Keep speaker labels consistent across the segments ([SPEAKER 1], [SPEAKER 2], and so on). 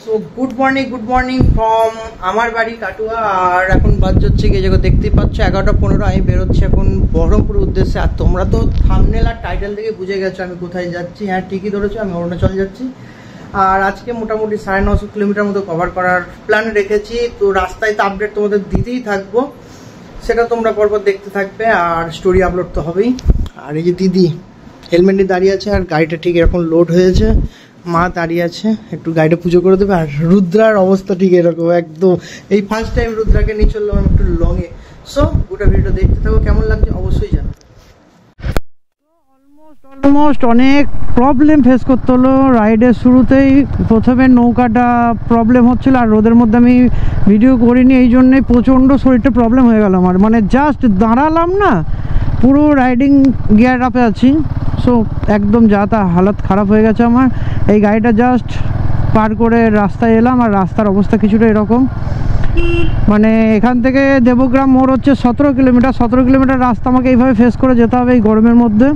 [SPEAKER 1] So good morning from আমার বাড়ি কাটুয়া। আর এখন বাজ হচ্ছে গিয়ে যেগুলো দেখতেই পাচ্ছ 11:15। আমি বেরোচ্ছি এখন বহরমপুরের উদ্দেশ্যে। আর তোমরা তো থাম্বনেল আর টাইটেল থেকে বুঝে গেছো আমি কোথায় যাচ্ছি। হ্যাঁ ঠিকই ধরেছো, আমি অরুণাচল যাচ্ছি। আর আজকে মোটামুটি 950 কিলোমিটার মতো কভার করার প্ল্যান রেখেছি। তো রাস্তায় তো আপডেট তোমাদের দিতেই থাকবো, সেটা তোমরা পরপর দেখতে থাকবে। আর স্টোরি আপলোড তো হবেই। আর এই যে দিদি হেলমেট নিয়ে দাঁড়িয়ে আছে, আর গাড়িটা ঠিক এরকম লোড হয়েছে, মা দাঁড়িয়ে আছে, একটু গাড়িটা পুজো করে দেবে। আর রুদ্রার অবস্থা ঠিক এরকম একদম। এই ফার্স্ট টাইম রুদ্রাকে নিয়ে চললাম একটু লংয়ে। সো গোটা ভিডিওটা দেখতে থাকো, কেমন লাগছে অবশ্যই জানো। অলমোস্ট অনেক প্রবলেম ফেস করতে হলো রাইডের শুরুতেই। প্রথমে নৌকাটা প্রবলেম হচ্ছিল, আর রোদের মধ্যে আমি ভিডিও করিনি, এই জন্যই প্রচণ্ড শরীরটা প্রবলেম হয়ে গেল আমার। মানে জাস্ট দাঁড়ালাম না, পুরো রাইডিং গিয়ার আপে আছি। সো একদম যা তা হালত খারাপ হয়ে গেছে আমার। এই গাড়িটা জাস্ট পার করে রাস্তায় এলাম, আর রাস্তার অবস্থা কিছুটা এরকম। মানে এখান থেকে দেবগ্রাম মোড় হচ্ছে 17 কিলোমিটার। 17 কিলোমিটার রাস্তা আমাকে এইভাবে ফেস করে যেতে হবে এই গরমের মধ্যে।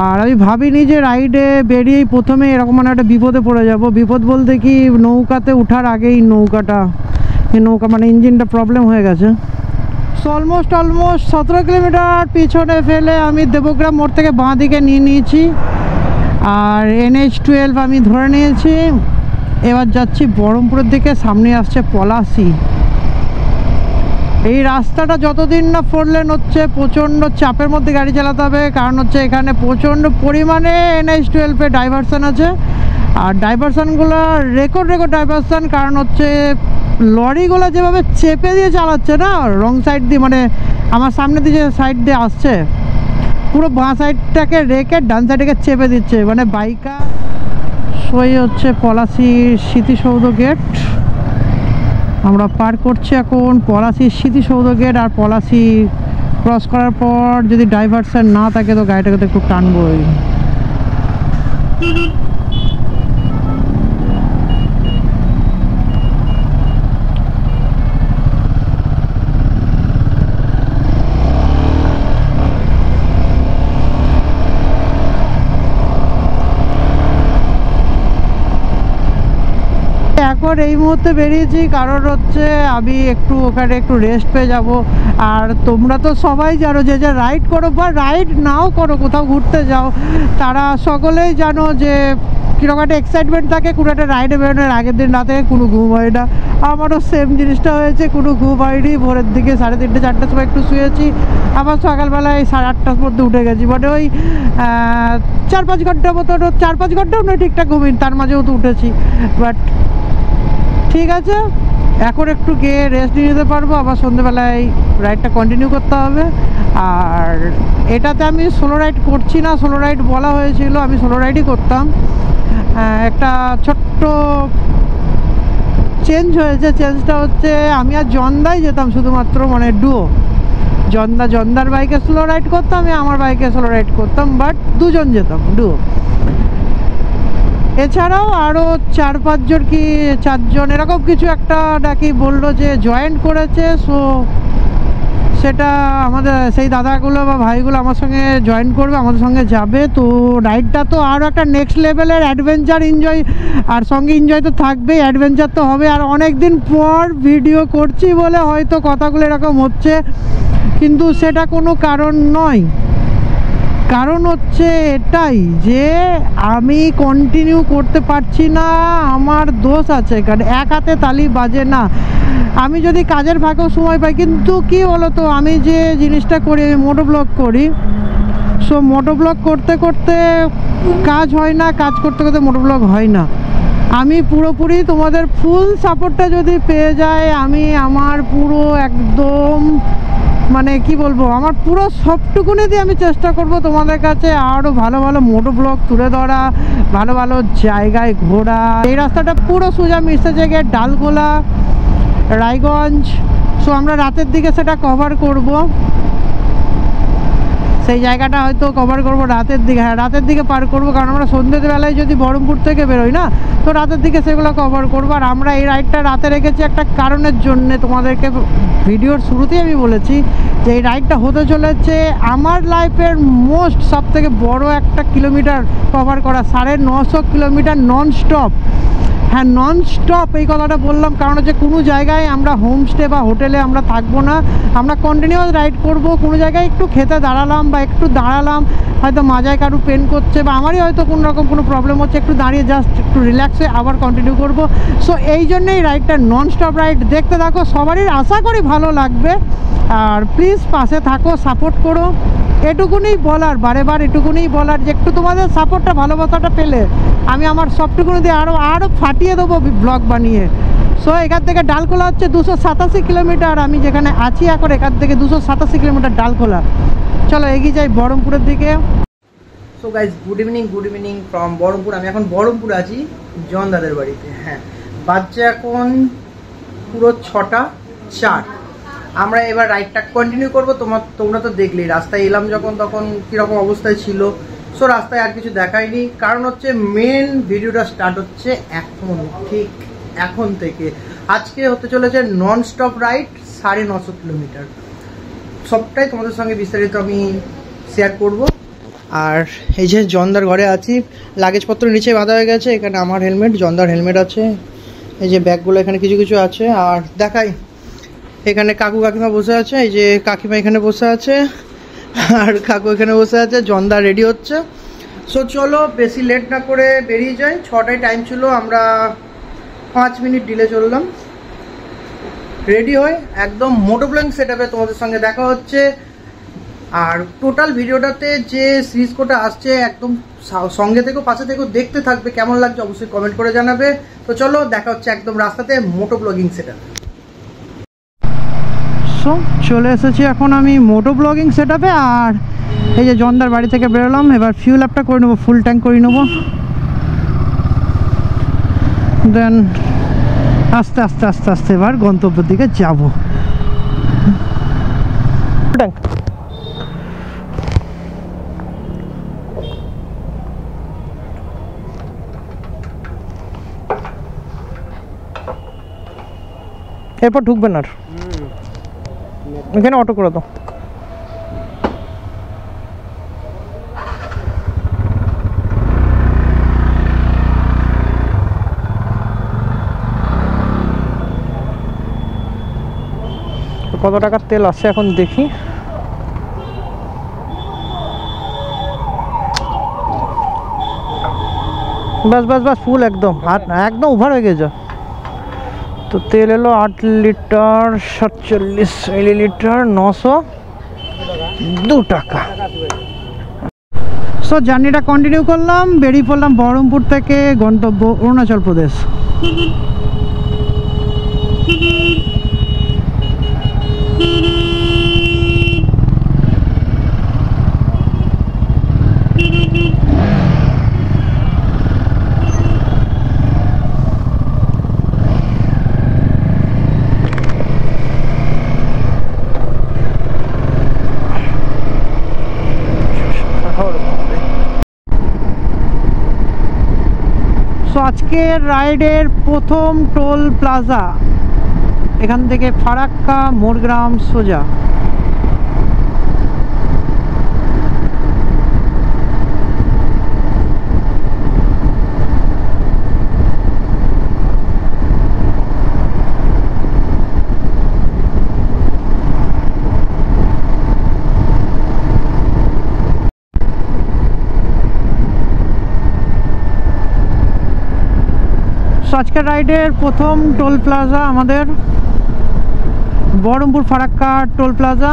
[SPEAKER 1] আর আমি ভাবিনি যে রাইডে বেরিয়েই প্রথমে এরকম মানে একটা বিপদে পড়ে যাব। বিপদ বলতে কি, নৌকাতে ওঠার আগেই এই নৌকা মানে ইঞ্জিনটা প্রবলেম হয়ে গেছে। সো অলমোস্ট 17 কিলোমিটার পিছনে ফেলে আমি দেবগ্রাম মোড় থেকে বাঁ দিকে নিয়ে নিয়েছি, আর NH12 আমি ধরে নিয়েছি। এবার যাচ্ছি বহরমপুরের দিকে, সামনে আসছে পলাশি। এই রাস্তাটা যতদিন না 4 লেন হচ্ছে প্রচণ্ড চাপের মধ্যে গাড়ি চালাতে হবে, কারণ হচ্ছে এখানে প্রচণ্ড পরিমাণে NH12 ডাইভারশান আছে। আর ডাইভারশানগুলো রেকর্ড ডাইভারশান, কারণ হচ্ছে লরিগুলো যেভাবে চেপে দিয়ে চালাচ্ছে না রং সাইড দিয়ে, মানে আমার সামনে দিয়ে যে সাইড দিয়ে আসছে পুরো বাঁ সাইডটাকে রেখে ডান সাইডটাকে চেপে দিচ্ছে মানে বাইকার। সই হচ্ছে পলাশি স্মৃতিসৌধ গেট, আমরা পার করছি এখন পলাশি স্মৃতিসৌধ গেট। আর পলাশি ক্রস করার পর যদি ডাইভারশান না থাকে তো গাড়িটাকে তো একটু টানবই। এখন এই মুহূর্তে বেরিয়েছি কারণ হচ্ছে আমি ওখানে একটু রেস্ট পেয়ে যাব। আর তোমরা তো সবাই জানো যে রাইড করো বা রাইড নাও করো, কোথাও ঘুরতে যাও, তারা সকলেই জানো যে কীরকম একটা এক্সাইটমেন্ট থাকে কোনো একটা রাইডে বেরোনোর আগের দিন রাতে কোনো ঘুম হয় না। আমারও সেম জিনিসটা হয়েছে, কোনো ঘুম হয়নি। ভোরের দিকে 3:30 4টার সময় একটু শুয়েছি, আবার সকালবেলায় 8:30টার মধ্যে উঠে গেছি। মানে ওই 4-5 ঘন্টার মতো, 4-5 ঘন্টাও নয় ঠিকঠাক ঘুমিনি, তার মাঝেও তো উঠেছি। বাট ঠিক আছে, এখন একটু গিয়ে রেস্ট নিয়ে নিতে পারবো, আবার সন্ধ্যেবেলায় রাইডটা কন্টিনিউ করতে হবে। আর এটাতে আমি সোলো রাইড করছি না, সোলো রাইড বলা হয়েছিল, আমি সোলো রাইডই করতাম। একটা ছোট্ট চেঞ্জ হয়েছে, চেঞ্জটা হচ্ছে আমি আর জন্দাই যেতাম শুধুমাত্র, মানে ডুও। জন্দার বাইকে সোলো রাইড করতাম, আমি আমার বাইকে সোলো রাইড করতাম, বাট দুজন যেতাম ডুও। এছাড়াও আরও 4-5 জন কি 4 জন এরকম কিছু একটা নাকি বললো যে জয়েন করেছে। সো সেটা আমাদের সেই দাদাগুলো বা ভাইগুলো আমার সঙ্গে জয়েন করবে, আমাদের সঙ্গে যাবে। তো রাইডটা তো আরও একটা নেক্সট লেভেলের অ্যাডভেঞ্চার, এনজয়, আর সঙ্গে এনজয় তো থাকবেই, অ্যাডভেঞ্চার তো হবে। আর অনেক দিন পর ভিডিও করছি বলে হয়তো কথাগুলো এরকম হচ্ছে, কিন্তু সেটা কোনো কারণ নয়। কারণ হচ্ছে এটাই যে আমি কন্টিনিউ করতে পারছি না, আমার দোষ আছে। কারণ এক হাতে তালি বাজে না। আমি যদি কাজের ফাঁকেও সময় পাই, কিন্তু কি বলো তো, আমি যে জিনিসটা করি, আমি মোটো ব্লগ করি। সো মোটো ব্লগ করতে করতে কাজ হয় না, কাজ করতে করতে মোটো ব্লগ হয় না। আমি পুরোপুরি তোমাদের ফুল সাপোর্টটা যদি পেয়ে যাই, আমি আমার পুরো একদম মানে কি বলবো, আমার পুরো সবটুকুনি দিয়ে আমি চেষ্টা করব তোমাদের কাছে আরও ভালো মোটো ব্লগ তুলে ধরা, ভালো জায়গায় ঘোরা। এই রাস্তাটা পুরো সোজা মিশে জায়গায় ডালগোলা, রায়গঞ্জ। সো আমরা রাতের দিকে সেটা কভার করব, সেই জায়গাটা হয়তো কভার করব রাতের দিকে। হ্যাঁ, রাতের দিকে পার করব, কারণ আমরা সন্ধ্যেবেলায় যদি বহরমপুর থেকে বেরোই না, তো রাতের দিকে সেগুলো কভার করবো। আর আমরা এই রাইডটা রাতে রেখেছি একটা কারণের জন্যে, তোমাদেরকে ভিডিওর শুরুতেই আমি বলেছি যে এই রাইডটা হতে চলেছে আমার লাইফের সবথেকে বড় একটা কিলোমিটার কভার করা, 950 কিলোমিটার নন স্টপ। হ্যাঁ, নন স্টপ এই কথাটা বললাম কারণ হচ্ছে কোনো জায়গায় আমরা হোমস্টে বা হোটেলে আমরা থাকবো না, আমরা কন্টিনিউয়াস রাইড করব। কোনো জায়গায় একটু খেতে দাঁড়ালাম বা একটু দাঁড়ালাম, হয়তো মাজায় কারু পেন করছে বা আমারই হয়তো কোনো রকম কোনো প্রবলেম হচ্ছে, একটু দাঁড়িয়ে জাস্ট একটু রিল্যাক্স হয়ে আবার কন্টিনিউ করব। সো এই জন্যেই রাইডটা নন স্টপ রাইড। দেখতে থাকো, সবারই আশা করি ভালো লাগবে। আর প্লিজ পাশে থাকো, সাপোর্ট করো। এটুকুনি বলার, বারে বার এটুকুনি বলার যে একটু তোমাদের সাপোর্টটা, ভালোবাসাটা পেলে আমি আমার সবটুকুনি দিয়ে আরও ফাটিয়ে দেবো ব্লগ বানিয়ে। সো এখান থেকে ডালখোলা হচ্ছে 287 কিলোমিটার, আমি যেখানে আছি এখন এখান থেকে 287 কিলোমিটার ডালখোলা। চলো এগিয়ে যাই বহরমপুরের দিকে।
[SPEAKER 2] So guys good evening from Baharampur. আমি এখন বহরমপুরে আছি জন দাদের বাড়িতে। হ্যাঁ, বাজছে এখন পুরো 6টা 4। আমরা এবার রাইডটা কন্টিনিউ করবো। তোমরা তো দেখলেই রাস্তায় এলাম যখন, তখন কীরকম অবস্থায় ছিল। সো রাস্তায় আর কিছু দেখায়নি, কারণ হচ্ছে মেন ভিডিওটা স্টার্ট হচ্ছে এখন, ঠিক এখন থেকে। আজকে হতে চলেছে নন স্টপ রাইড 950 কিলোমিটার। সবটাই তোমাদের সঙ্গে বিস্তারিত আমি শেয়ার করব। আর এই যে জনদার ঘরে আছি, লাগেজপত্র নিচে বাঁধা হয়ে গেছে। এখানে আমার হেলমেট, জনদার হেলমেট আছে, এই যে ব্যাগগুলো এখানে কিছু কিছু আছে। আর দেখাই, এখানে কাকু কাকিমা বসে আছে, এই যে কাকিমা এখানে বসে আছে আর কাকু এখানে বসে আছে। জনদা রেডি হচ্ছে। সো চলো বেশি লেট না করে বেরিয়ে যাই। 6টায় টাইম ছিল, আমরা 5 মিনিট ডিলে চললাম। রেডি হয়ে একদম মোটোব্লগিং সেটআপে তোমাদের সঙ্গে দেখা হচ্ছে। আর টোটাল ভিডিওটাতে যে সিরিজ কোটা আসছে, একদম সঙ্গে থেকেও পাশে থেকেও দেখতে থাকবে। কেমন লাগছে অবশ্যই কমেন্ট করে জানাবে। তো চলো দেখা হচ্ছে একদম রাস্তাতে মোটোব্লগিং সেটআপে।
[SPEAKER 1] সো চলে এসেছি এখন আমি মোটো ব্লগিং সেটআপে। আর এই যে জনদার বাড়ি থেকে বেরোলাম, এবার ফিউল আপটা করে নেবো, ফুল ট্যাঙ্ক করে নেবো। দেন আস্তে আস্তে আস্তে আস্তে এবার গন্তব্যের দিকে যাবো। ট্যাঙ্ক এরপর ঢুকবেন আর এখানে অটো করে দাও। কত টাকার তেল আসছে এখন দেখি। বাস বাস বাস, ফুল একদম, একদম ওভার হয়ে গেছে। তো তেল এলো 8 লিটার 47 মিলিলিটার, 902 টাকা। সো জার্নিটা কন্টিনিউ করলাম, বেরিয়ে পড়লাম বহরমপুর থেকে, গন্তব্য অরুণাচল প্রদেশ। আজকের রাইডের প্রথম টোল প্লাজা, এখান থেকে ফারাক্কা মোরগ্রাম সোজা। আজকের রাইডের প্রথম টোল প্লাজা আমাদের বহরমপুর ফারাক্কা টোল প্লাজা।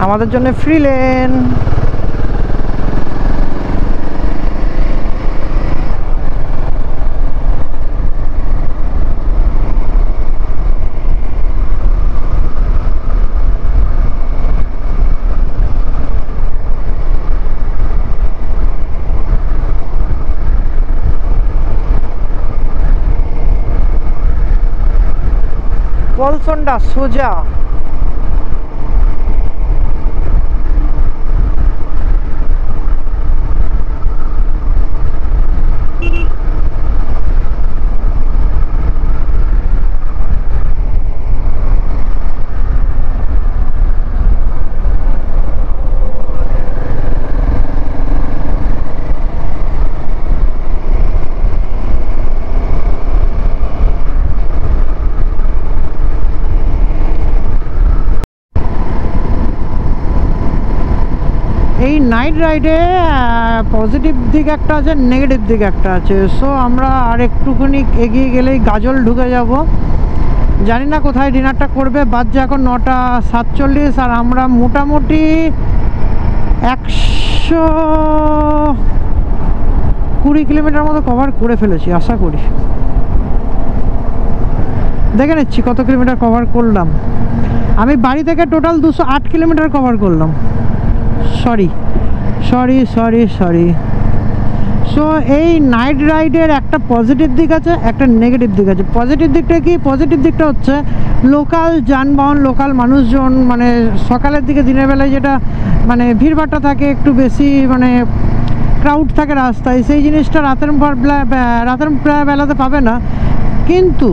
[SPEAKER 1] আমাদের জন্য ফ্রি লেন। পলসন্ডা সোজা। নাইট রাইডে পজিটিভ দিক একটা আছে, নেগেটিভ দিক একটা আছে। সো আমরা আর একটুখানি এগিয়ে গেলেই গাজল ঢুকে যাব। জানি না কোথায় ডিনারটা করবে। বাজছে এখন 9:47 আর আমরা মোটামুটি 120 কিলোমিটার মতো কভার করে ফেলেছি আশা করি। দেখে নিচ্ছি কত কিলোমিটার কভার করলাম। আমি বাড়ি থেকে টোটাল 208 কিলোমিটার কভার করলাম। সরি। সো এই নাইট রাইডের একটা পজিটিভ দিক আছে, একটা নেগেটিভ দিক আছে। পজিটিভ দিকটা কি? পজিটিভ দিকটা হচ্ছে লোকাল যানবাহন, লোকাল মানুষজন, মানে সকালের দিকে দিনের বেলায় যেটা মানে ভিড়ভাট্টা থাকে একটু বেশি, মানে ক্রাউড থাকে রাস্তায়, সেই জিনিসটা রাতের বেলাতে পাবে না। কিন্তু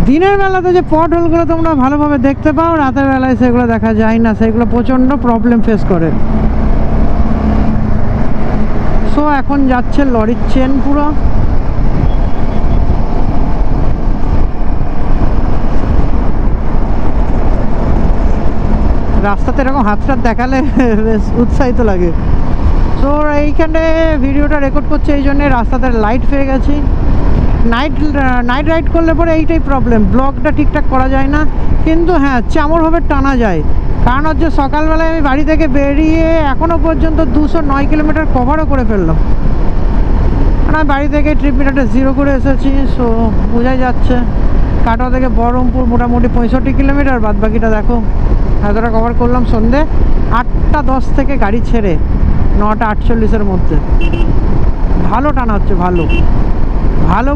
[SPEAKER 1] দিনের বেলাতে যে পট হোলগুলো তোমরা ভালোভাবে দেখতে পাও, রাতের বেলায় সেগুলো দেখা যায় না, সেগুলো প্রচণ্ড প্রবলেম ফেস করে। সো এখন যাচ্ছে লরির চেন পুরো। রাস্তাতে এরকম হাতটা দেখালে বেশ উৎসাহিত লাগে। সো এইখানে ভিডিওটা রেকর্ড করছে এই জন্যে রাস্তাতে লাইট পেয়ে গেছি। নাইট রাইড করলে পরে এইটাই প্রবলেম, ব্লগটা ঠিকঠাক করা যায় না। কিন্তু হ্যাঁ, চামড়ভাবে টানা যায়। কারণ হচ্ছে সকালবেলায় আমি বাড়ি থেকে বেরিয়ে এখনও পর্যন্ত 209 কিলোমিটার কভারও করে ফেললাম। কারণ আমি বাড়ি থেকে ট্রিপ মিটারটা 0 করে এসেছি। সো বোঝাই যাচ্ছে কাটোয়া থেকে বহরমপুর মোটামুটি 65 কিলোমিটার, বাদ বাকিটা দেখো এতটা কভার করলাম। সন্ধ্যে 8:10 থেকে গাড়ি ছেড়ে 9:48 মধ্যে। ভালো টানা হচ্ছে, ভালো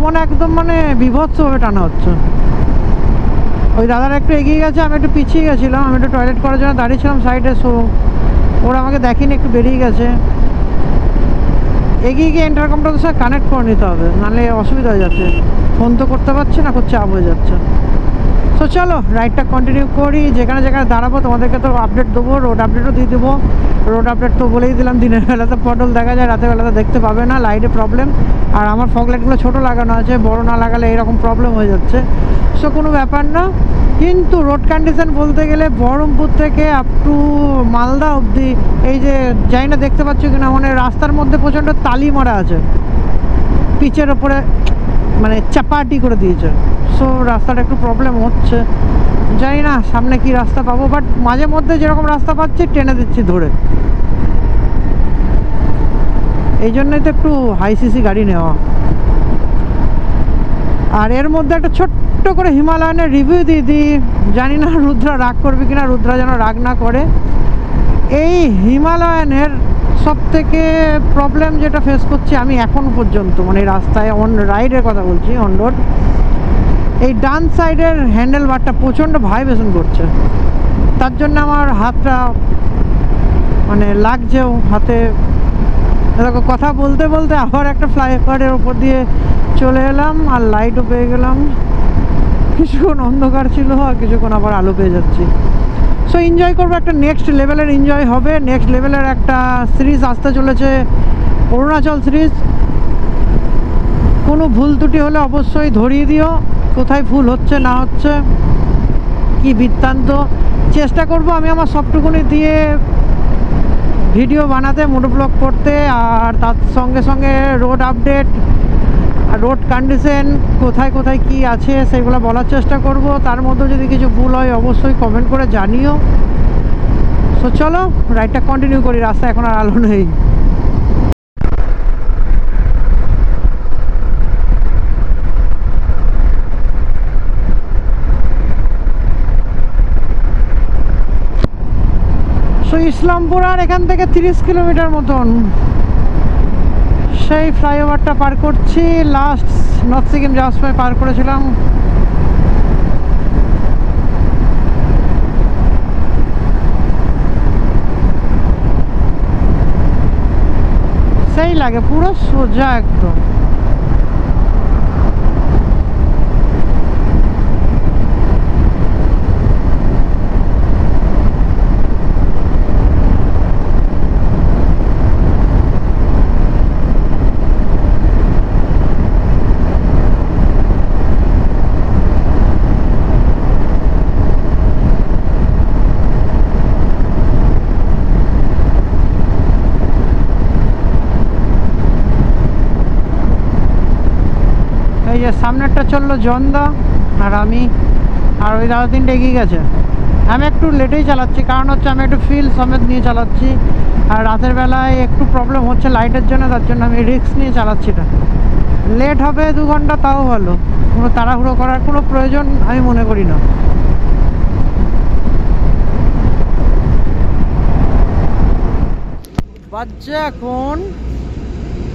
[SPEAKER 1] মানে একদম মানে বিভৎসভাবে টানা হচ্ছে। ওই দাদারা একটু এগিয়ে গেছে, আমি একটু পিছিয়ে গেছিলাম। আমি একটু টয়লেট করার জন্য দাঁড়িয়েছিলাম সাইডে। সো ওরা আমাকে দেখেনি, একটু বেরিয়ে গেছে। এগিয়ে গিয়ে ইন্টারকমটা তো স্যার কানেক্ট করে নিতে হবে, নাহলে অসুবিধা হয়ে যাচ্ছে। ফোন তো করতে পারছি না, খুব চাপ হয়ে যাচ্ছে। সো চলো রাইডটা কন্টিনিউ করি। যেখানে দাঁড়াবো তোমাদেরকে তো আপডেট দেবো, রোড আপডেটও দিয়ে দেবো। রোড আপডেট তো বলেই দিলাম, দিনের বেলাতে পটল দেখা যায়, রাতের বেলাতে দেখতে পাবে না, লাইটে প্রবলেম। আর আমার ফগ লাইটগুলো ছোটো লাগানো আছে, বড় না লাগালে এরকম প্রবলেম হয়ে যাচ্ছে। সো কোনো ব্যাপার না। কিন্তু রোড কন্ডিশন বলতে গেলে বহরমপুর থেকে আপ টু মালদা অবধি, এই যে যাই না দেখতে পাচ্ছ কিনা, মানে রাস্তার মধ্যে প্রচণ্ড তালি মারা আছে, পিচের ওপরে মানে চাপাটি করে দিয়েছে। সো রাস্তাটা একটু প্রবলেম হচ্ছে। জানি না সামনে কি রাস্তা পাবো, বাট মাঝে মধ্যে যেরকম রাস্তা পাচ্ছি টেনে দিচ্ছি ধরে। এই জন্যই তো একটু হাই সিসি গাড়ি নেওয়া। আর এর মধ্যে একটা ছোট্ট করে হিমালয়ানের রিভিউ দিয়ে দিই। জানি না রুদ্রা রাগ করবে কিনা, রুদ্রা যেন রাগ না করে। এই হিমালয়ানের সব থেকে প্রবলেম যেটা ফেস করছি আমি এখন পর্যন্ত, মানে রাস্তায় অন রাইডের কথা বলছি, অন রোড, এই ডান সাইডের হ্যান্ডেল বারটা প্রচণ্ড ভাইব্রেশন করছে। তার জন্য আমার হাতটা মানে লাগছেও হাতে। দেখো কথা বলতে বলতে আবার একটা ফ্লাইওভারের ওপর দিয়ে চলে এলাম, আর লাইটও পেয়ে গেলাম। কিছুক্ষণ অন্ধকার ছিল, আর কিছুক্ষণ আবার আলো পেয়ে যাচ্ছি। সো এনজয় করবো, একটা নেক্সট লেভেলের এনজয় হবে। নেক্সট লেভেলের একটা সিরিজ আসতে চলেছে, অরুণাচল সিরিজ। কোনো ভুল ত্রুটি হলে অবশ্যই ধরিয়ে দিও, কোথায় ভুল হচ্ছে না হচ্ছে, কি বৃত্তান্ত। চেষ্টা করব আমি আমার সবটুকুনি দিয়ে ভিডিও বানাতে, মোটো ব্লগ করতে, আর তার সঙ্গে সঙ্গে রোড আপডেট, রোড কন্ডিশন কোথায় কোথায় কি আছে সেগুলো বলার চেষ্টা করব। তার মধ্যে যদি কিছু ভুল হয় অবশ্যই কমেন্ট করে জানিও। সো চলো রাইডটা কন্টিনিউ করি, রাস্তা এখন আর আলো নেই। সো ইসলামপুর আর এখান থেকে 30 কিলোমিটার মতন। সেই ফ্লাইওভারটা পার করছি, লাস্ট নর্থ সিকিম যাওয়ার সময় পার করেছিলাম। সেই লাগে পুরো সোজা একদম। এই যে সামনেরটা চললো জন্দা, আর আমি আর ওই দাদা তিনটে এগিয়ে গেছে। আমি একটু লেটেই চালাচ্ছি, কারণ হচ্ছে আমি একটু ফিল সমেত নিয়ে চালাচ্ছি, আর রাতের বেলায় একটু প্রবলেম হচ্ছে লাইটের জন্য, তার জন্য আমি রিস্ক নিয়ে চালাচ্ছি না। লেট হবে 2 ঘন্টা তাও ভালো, কোনো তাড়াহুড়ো করার কোনো প্রয়োজন আমি মনে করি না। বাজছে এখন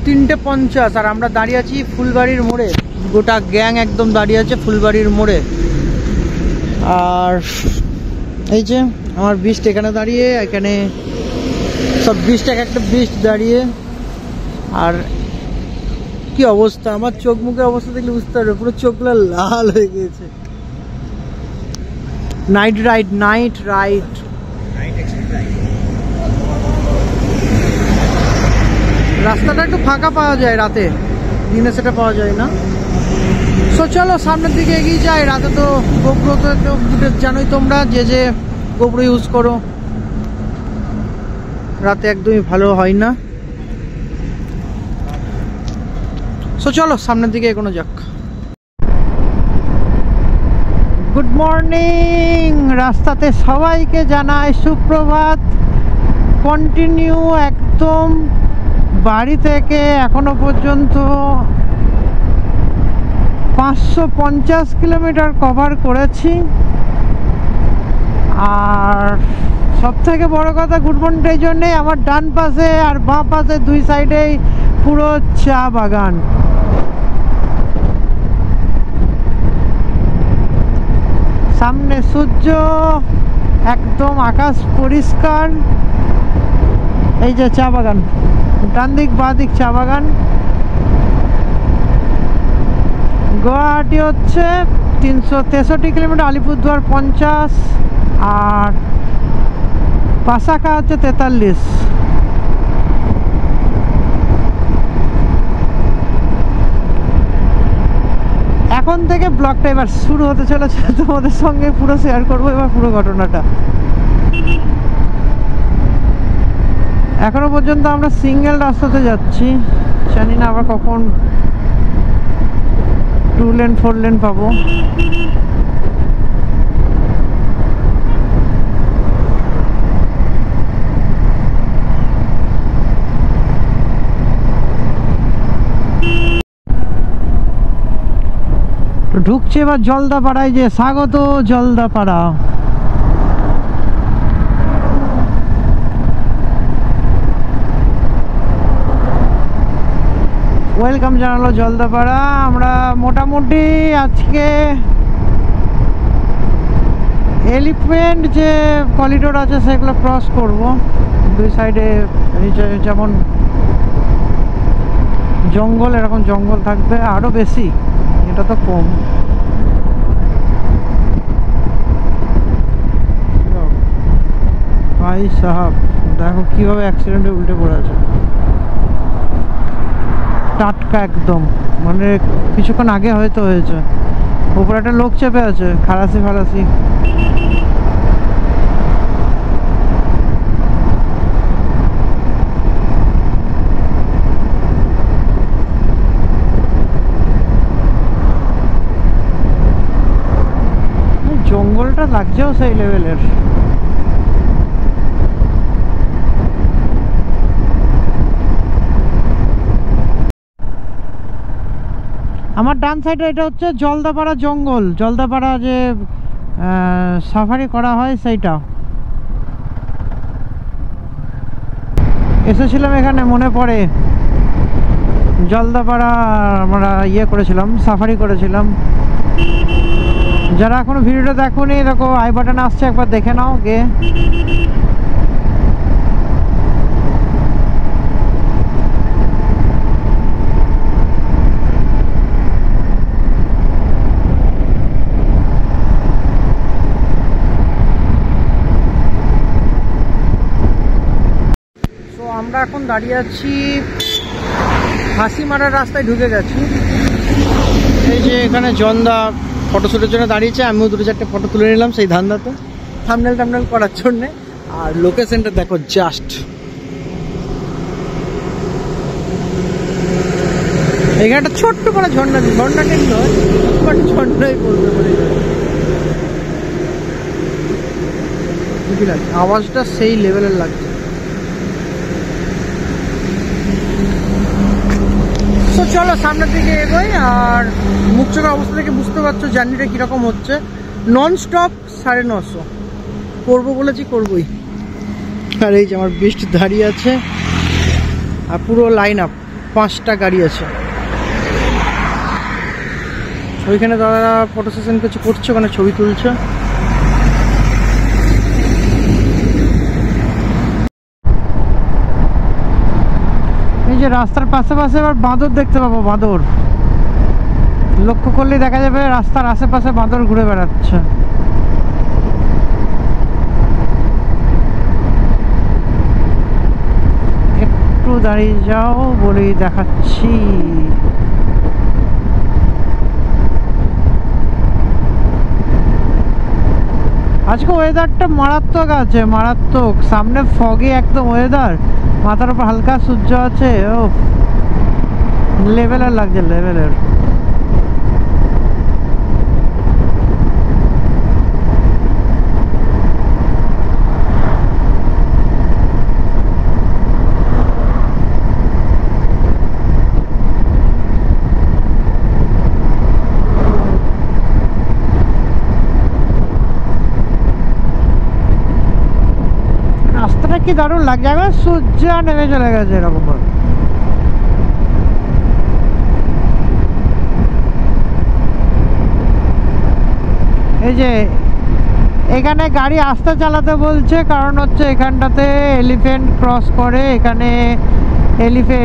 [SPEAKER 1] 3:50 আর আমরা দাঁড়িয়ে আছি ফুলবাড়ির মোড়ে। গোটা গ্যাং একদম দাঁড়িয়ে আছে ফুলবাড়ির মোড়ে। আর এই যে আমার বিস্ট এখানে দাঁড়িয়ে, এখানে সব বিস্ট একটা বিস্ট দাঁড়িয়ে। আর কি অবস্থা, আমার চোখ মুখের অবস্থা দেখলে বুঝতে পারবে, পুরো চোখগুলো লাল হয়ে গিয়েছে। নাইট রাইড রাস্তাটা একটু ফাঁকা পাওয়া যায় রাতে, দিনে সেটা পাওয়া যায় না। সো চলো সামনের দিকে এগিয়ে যাই। রাতে তো গোপ্রো তো জানোই তোমরা, যে গোপ্রো ইউজ করো, রাতে একদমই ভালো হয় না। সো চলো সামনের দিকে এগোনো যাক। গুড মর্নিং, রাস্তাতে সবাইকে জানাই সুপ্রভাত। কন্টিনিউ একদম বাড়ি থেকে এখনো পর্যন্ত 550 কিলোমিটার কভার করেছি। আর সব থেকে বড় কথা গুড মর্নিং এই জন্যে, আমার ডান পাশে আর বাঁ পাশে 2 সাইডেই পুরো চা বাগান। সামনে সূর্য, একদম আকাশ পরিষ্কার। এই যে চা বাগান, ডান দিক বাঁ দিক চা বাগান। গুয়াহাটি হচ্ছে 363 কিলোমিটার, আলিপুরদুয়ার 50, আর পাসাকা হচ্ছে 43। এখন থেকে ব্লগটা এবার শুরু হতে চলেছে, তোমাদের সঙ্গে পুরো শেয়ার করবো এবার পুরো ঘটনাটা। এখনো পর্যন্ত আমরা সিঙ্গেল রাস্তাতে যাচ্ছি, জানি না আবার কখন 2 লেন 4 লেন পাবো। ঢুকছে এবার জলদাপাড়ায়, যে স্বাগত জলদাপাড়া। ওয়েলকাম জানালো জলদাপাড়া। আমরা মোটামুটি আজকে এলিফ্যান্ট যে করিডোর আছে সেগুলো ক্রস করব। 2 সাইডে যেমন জঙ্গল, এরকম জঙ্গল থাকবে, আরো বেশি, এটা তো কম। ভাই সাহাব দেখো কিভাবে অ্যাক্সিডেন্টে উল্টে পড়ে আছে, টাটকা একদম, মানে কিছুক্ষণ আগে হয়তো হয়েছে। উপরে একটা লোক চেপে আছে, খালাসি ফালাসি। জঙ্গলটা লাগছেও সেই লেভেলের। আমার ডান সাইডে এটা হচ্ছে জলদাপাড়া জঙ্গল, জলদাপাড়া যে সাফারি করা হয় সেইটা। এসেছিলাম এখানে, মনে পড়ে জলদাপাড়া আমরা করেছিলাম, সাফারি করেছিলাম। যারা এখনো ভিডিওটা দেখোনি, দেখো আই বাটন আসছে, একবার দেখে নাও গে। আমরা এখন দাঁড়িয়ে আছি হাসিমারার রাস্তায়, ঢুকে গেছি। এই যে এখানে জন্দা ফটোশ্যুটের জন্য দাঁড়িয়েছে, আমিও 2-4টে ফটো তুলে নিলাম সেই ধান্দাতে, থাম্বনেল করার জন্যে। আর লোকেশনটা দেখো জাস্ট,
[SPEAKER 2] এখানে একটা ছোট্ট করে ঝর্ণা, ঝর্ণা ঠিক নয় বাট ঝর্ণাই বলতে পারি। আওয়াজটা সেই লেভেলের লাগছে। তো চলো সামনের দিকে এগোই। আর মুখ চোখের অবস্থা থেকে বুঝতে পারছো জার্নিটা কীরকম হচ্ছে। নন স্টপ 950 করবো বলেছি, করবোই। আর এই যে আমার বেস্ট দাঁড়িয়ে আছে, আর পুরো লাইন আপ 5টা গাড়ি আছে। ওইখানে দাদা ফটো সেশন কিছু করছে, ওখানে ছবি তুলছে। এই যে রাস্তার পাশে পাশে এবার বাঁদর দেখতে পাবো। বাঁদর লক্ষ্য করলে দেখা যাবে রাস্তার আশেপাশে বাঁদর ঘুরে বেড়াচ্ছে। একটু দাঁড়িয়ে যাও বলেই দেখাচ্ছি। আজকে ওয়েদারটা মারাত্মক আছে, মারাত্মক। সামনে ফগি একদম ওয়েদার, মাথার উপর হালকা সূর্য আছে। ও লেভেলের লাগছে, লেভেলের। রাস্তাটা কি দারুণ লাগছে, এখন সূর্য নেমে চলে গেছে এরকম। এই যে এখানে গাড়ি আস্তে চালাতে বলছে, কারণ হচ্ছে এখানটাতে এলিফ্যান্ট ক্রস করে। এখানে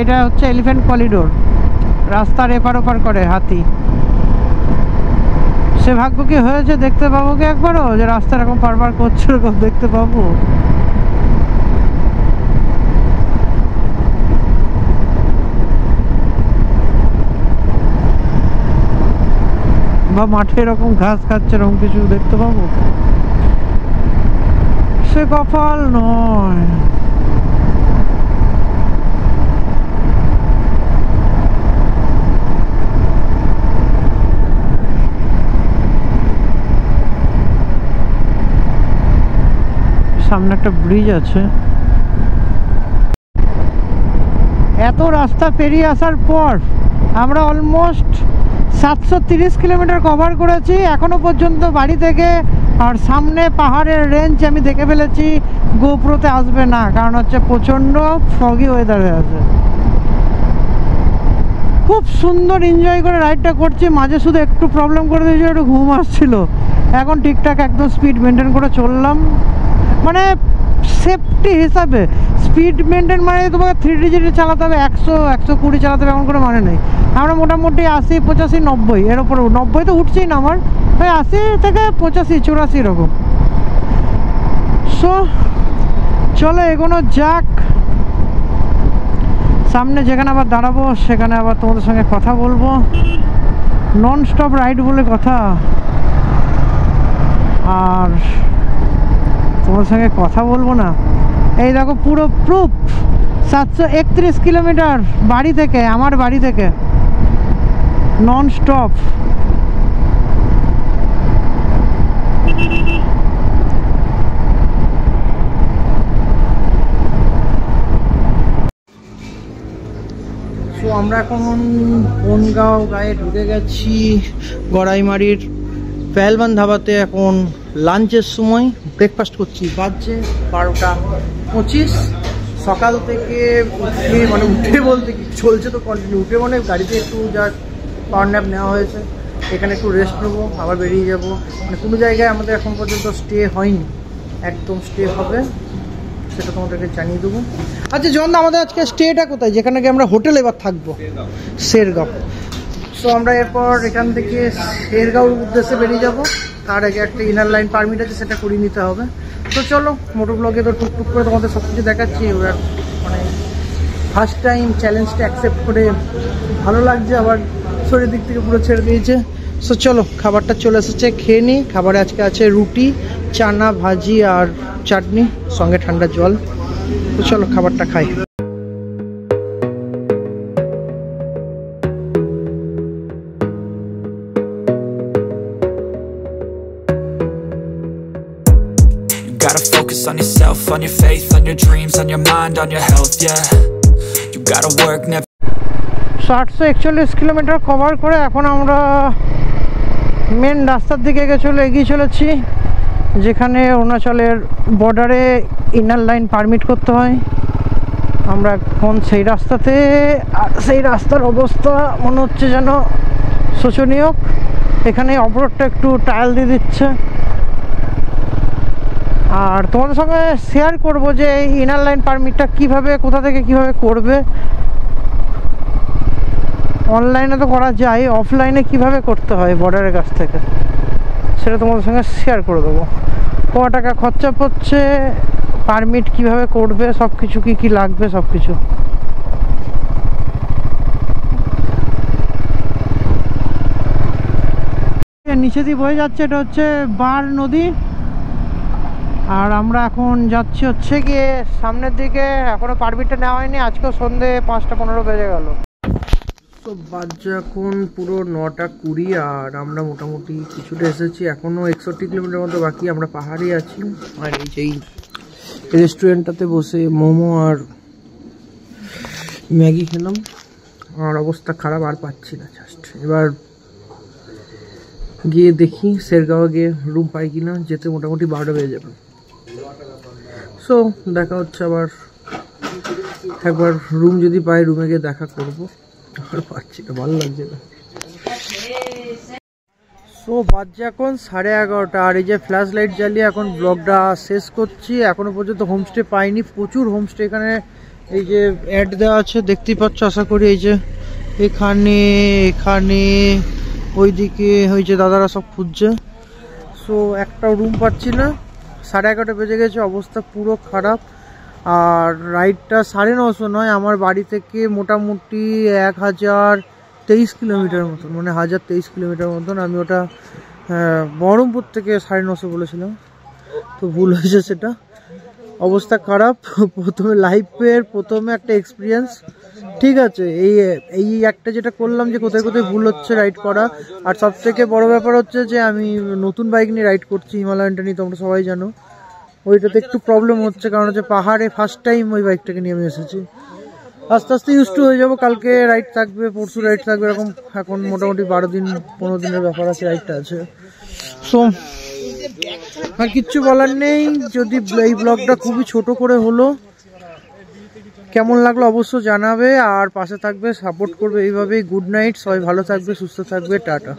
[SPEAKER 2] এটা হচ্ছে এলিফ্যান্ট করিডোর, রাস্তার এপার ওপার করে হাতি। সে ভাগ্য কি হয়েছে, দেখতে পাবো কি একবারও যে রাস্তা এরকম পার করছে, এরকম দেখতে পাবো। বা মাঠে এরকম ঘাস খাচ্ছে, এরকম কিছু দেখতে পাবো? সে কপাল নয়। সামনে একটা ব্রিজ আছে। এত রাস্তা পেরিয়ে আসার পর আমরা অলমোস্ট 730 কিলোমিটার কভার করেছি এখনো পর্যন্ত বাড়ি থেকে। আর সামনে পাহাড়ের রেঞ্জ আমি দেখে ফেলেছি, গোপ্রোতে আসবে না, কারণ হচ্ছে প্রচণ্ড ফগি ওয়েদার হয়ে আছে। খুব সুন্দর এনজয় করে রাইডটা করছি। মাঝে শুধু একটু প্রবলেম করে দিয়েছিল, একটু ঘুম আসছিল। এখন ঠিকঠাক একদম স্পিড মেনটেন করে চললাম, মানে সেফটি হিসাবে। স্পিড মেনটেন মানে তোমাকে 3 ডিজিটে চালাতে হবে, 100-120 চালাতে হবে এমন কোনো মানে নেই। আমরা মোটামুটি 80, 85, 90 এর ওপর। 90 তো উঠছেই না আমার, ওই 80 থেকে 85, 84 এরকম। সো চলো এগোনো যাক। সামনে যেখানে আবার দাঁড়াবো সেখানে আবার তোমাদের সঙ্গে কথা বলবো। নন স্টপ রাইড বলে কথা। আর তোমার সঙ্গে কথা বলবো না, এই দেখো পুরো প্রুফ। 731 কিলোমিটার বাড়ি থেকে, আমার বাড়ি থেকে নন স্টপ। সো আমরা এখন বনগাঁও গায়ে ঢুকে গেছি, গড়াইমারির পেহেলবান ধাবাতে। এখন লাঞ্চের সময় ব্রেকফাস্ট করছি। বাজছে 12টা 25। সকাল থেকে উঠে, মানে উঠে বলতে কি চলছে তো কন্টিনিউ। উঠে মানে গাড়িতে একটু যা পাওয়ার ন্যাপ নেওয়া হয়েছে, এখানে একটু রেস্ট নেবো, আবার বেরিয়ে যাব। মানে কোনো জায়গায় আমাদের এখন পর্যন্ত স্টে হয়নি, একদম স্টে হবে সেটা তোমাদেরকে জানিয়ে দেবো। আচ্ছা জয়ন্ত, আমাদের আজকে স্টেটা কোথায়, যেখানে গিয়ে আমরা হোটেলে এবার থাকবো? শেরগাঁও। সো আমরা এরপর এখান থেকে শেরগাঁওর উদ্দেশ্যে বেরিয়ে যাব। তার আগে একটা ইনার লাইন পারমিট আছে, সেটা করিয়ে নিতে হবে। তো চলো, মোটর ব্লগে তো টুকটুক করে তোমাদের সব কিছু দেখাচ্ছি। এবার মানে ফার্স্ট টাইম চ্যালেঞ্জটা অ্যাকসেপ্ট করে ভালো লাগছে, আবার শরীরের দিক থেকে পুরো ছেড়ে দিয়েছে। সো চলো, খাবারটা চলে এসেছে, খেয়ে নিই। খাবারে আজকে আছে রুটি, চানা, ভাজি আর চাটনি, সঙ্গে ঠান্ডা জল। তো চলো খাবারটা খাই।
[SPEAKER 3] gotta focus on yourself, on your faith, on your dreams, on your mind, on your health, yeah. You gotta work, never
[SPEAKER 1] 841 kilometre cover করে এখন আমরা মেন রাস্তার দিকে এগিয়ে চলেছি, যেখানে অরুণাচলের বর্ডারে ইনার লাইন পারমিট করতে হয়। আমরা এখন সেই রাস্তাতে, আর সেই রাস্তার অবস্থা মনে হচ্ছে যেন শোচনীয়। এখানে অফরোডটা একটু টায়াল দিয়ে দিচ্ছে। আর তোমাদের সঙ্গে শেয়ার করব যে এই ইনার লাইন পারমিটটা কীভাবে, কোথা থেকে কীভাবে করবে। অনলাইনে তো করা যায়, অফলাইনে কিভাবে করতে হয় বর্ডারের কাছ থেকে, সেটা তোমাদের সঙ্গে শেয়ার করে দেবো। কত টাকা খরচা পড়ছে, পারমিট কিভাবে করবে, সব কিছু কী কী লাগবে সব কিছু। নিচে দিয়ে বয়ে যাচ্ছে, এটা হচ্ছে বার নদী। আর আমরা এখন যাচ্ছি হচ্ছে গিয়ে সামনের দিকে। এখনও পারমিটটা নেওয়া হয়নি, আজকেও সন্ধ্যে 5:15 বেজে গেল। তো বাজছে এখন পুরো 9:20 আর আমরা মোটামুটি কিছুটা এসেছি। এখনও 61 কিলোমিটার মতো বাকি। আমরা পাহাড়ে আছি আর এই যে রেস্টুরেন্টটাতে বসে মোমো আর ম্যাগি খেলাম। আর অবস্থা খারাপ, আর পাচ্ছি না। জাস্ট এবার গিয়ে দেখি শেরগাঁও গিয়ে রুম পাই কিনা। যেতে মোটামুটি 12টা বেজে যাবে। সো দেখা হচ্ছে আবার একবার। রুম যদি পাই রুমে গিয়ে দেখা করবো। আর পাচ্ছি না, ভালো লাগছে না। সো বাজছে এখন 11:30 আর এই যে ফ্ল্যাশ লাইট জ্বালিয়ে এখন ব্লগটা শেষ করছি। এখনো পর্যন্ত হোমস্টে পাইনি। প্রচুর হোমস্টে এখানে এই যে অ্যাড দেওয়া আছে, দেখতেই পাচ্ছ আশা করি। এই যে এখানে এখানে ওইদিকে ওই যে দাদারা সব খুঁজছে। সো একটা রুম পাচ্ছি না। 11:30 বেজে গেছে, অবস্থা পুরো খারাপ। আর রাইডটা 950 নয়, আমার বাড়ি থেকে মোটামুটি 1023 কিলোমিটার মতন, মানে 1023 কিলোমিটার মতন। আমি ওটা বহরমপুর থেকে 950 বলেছিলাম, তো ভুল হয়েছে সেটা। অবস্থা খারাপ। প্রথমে লাইফের প্রথমে একটা এক্সপিরিয়েন্স, ঠিক আছে। এই একটা যেটা করলাম যে কোথায় কোথায় ভুল হচ্ছে রাইড করা। আর সব থেকে বড় ব্যাপার হচ্ছে যে আমি নতুন বাইক নিয়ে রাইড করছি, হিমালয়ানটা নিয়ে, তোমরা সবাই জানো। ওইটাতে একটু প্রবলেম হচ্ছে, কারণ হচ্ছে পাহাড়ে ফার্স্ট টাইম ওই বাইকটাকে নিয়ে আমি এসেছি। আস্তে আস্তে ইউজ টু হয়ে যাবো। কালকে রাইড থাকবে, পরশু রাইড থাকবে, এরকম। এখন মোটামুটি 12-15 দিনের ব্যাপার আছে, রাইডটা আছে। সো আর কিচ্ছু বলার নেই। যদি এই ব্লগটা খুবই ছোট করে হলো, কেমন লাগলো অবশ্য জানাবে। আর পাশে থাকবে, সাপোর্ট করবে এইভাবেই। গুড নাইট, সবাই ভালো থাকবে, সুস্থ থাকবে, টাটা।